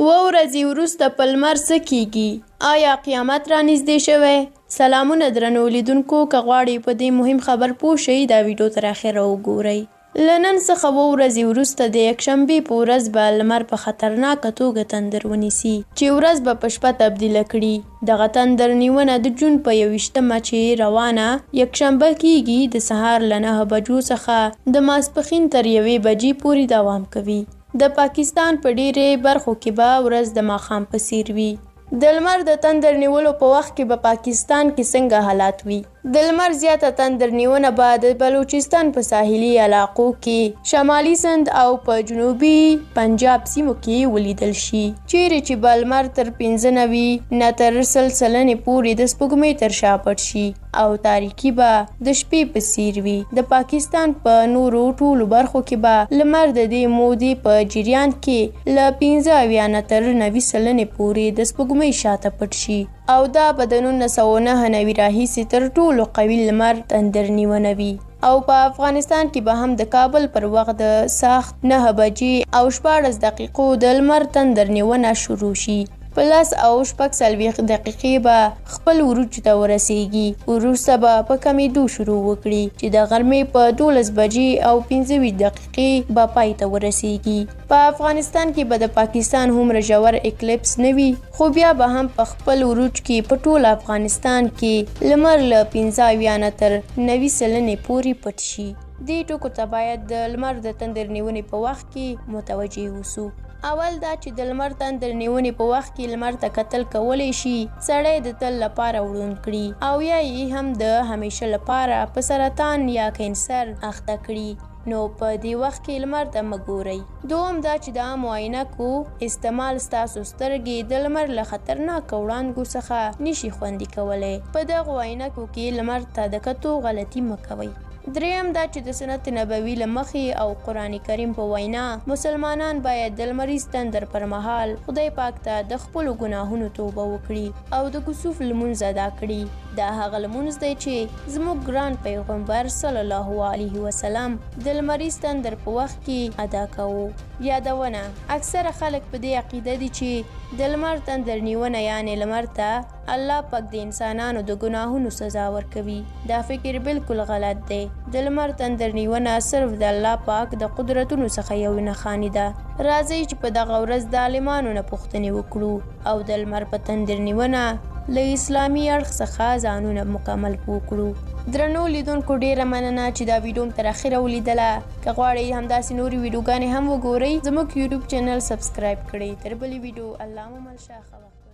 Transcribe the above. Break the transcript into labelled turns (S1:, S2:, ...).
S1: ورځې وروسته په لمر څه کیږي؟ آیا قیامت رانږدې شوی؟ سلامونه درنو لیدونکو، که غواړئ په دې مهم خبر پوه شئ دا ویډیو تر اخره وګورئ. له نن څخه ورځې وروسته د یکشنبې په ورځ به لمر په خطرناکه توګه تندر ونیسي چې ورځ به په شپه تبدیله کړي. دغه تندر نیونه د جون په 21مه چې روانه یکشنبه کیږي د سهار له 9 بجو څخه د ماسپښین تر 1 بجې پورې دوام کوي. د پاکستان په ډیرې برخو کې به ورځ د ماښام په څیر وي. د لمر د تندر نیولو په وخت کې به پاکستان کې څنګه حالات وي؟ د لمر زیاته تندر نیونه به د بلوچستان په ساحلي علاقو کې، شمالي سند او په جنوبي پنجاب سیمو کې ولیدل شي، چیرې چې به لمر تر 95 نه تر 100 سلنې پورې د سپوږمۍ تر شا پټ شي او تاریکي به د شپې په څیر وي. د پاکستان په نورو ټولو برخو کې به لمر د دې مودې په جریان کې له 15 نه تر 90 سلنې پورې د سپوږمۍ شاته پټ شي او دا به د 1999 راهیسې تر ټولو قوي لمر تندر نیونه وي. او په افغانستان کې به هم د کابل پر وخت د ساعت 9 بجې او 14 دقیقو د لمر تندر نیونه شروع شي. په 10 او 40 دقیقې به خپل عروج ته ورسیږي، وروسته به په کمیدو شروع وکړي چې د غرمې په 12 بجې او 15 دقیقې به پای ته ورسیږي. په افغانستان کې به د پاکستان هومره ژور اکلیپس نه وي، خو بیا به هم په خپل عروج کې په ټول افغانستان کې لمر له 15 نه تر 90 سلنې پورې پټ شي. دې ټکو ته باید د لمر د تندر نیونې په وخت کې متوجه اوسو. اول دا چې د لمر تندر نیونې په وخت کې لمر ته کتل کولی شي سړی د تل لپاره وړوند کړي او یا یې هم د همیشه لپاره په سرطان یا کینسر اخته کړي. نو په دې وخت کې لمر ته مه ګورئ. دوم دا چې د عامو عینکو استعمال ستاسو سترګې د لمر له خطرناکو وړانګو څخه نشي خوندي کولی. په دغو عینکو کې لمر ته د کتو غلطي مه کوئ. دریم دا چې د سنت نبوي له مخې او قرآن کریم په وینا مسلمانان باید د لمریز تندر پر مهال خدای پاک ته د خپلو ګناهونو توبه وکړي او د کسوف لمونځ ادا کړي. دا هغه لمونځ دی چې زموږ ګران پیغمبر صلی الله علیه وسلم د لمریز تندر په وخت کې ادا کوو. یادونه: اکثره خلک په دې عقیده دي چې د لمر تندر نیونه یعنی لمر ته الله پاک د انسانانو د ګناهونو سزا ورکوي. دا فکر بالکل غلط دی. د لمر تندر نیونه صرف د الله پاک د قدرتونو څخه یو نښانه ده. راځئ چې په دغه ورځ د عالمانو نه پوښتنې وکړو او د لمر په تندر نیونه له اسلامي اړخ څخه ځانونه مکمل وکړو. درنو لیدونکو، ډیره مننه چې دا ویډیو تر اخره ولیدله. که غواړئ همداسې نورې ویډیوګانې هم وګورئ، زموږ یوټیوب چینل سبسکرایب کړئ. تر بلې ویډیو الله مو مل شه.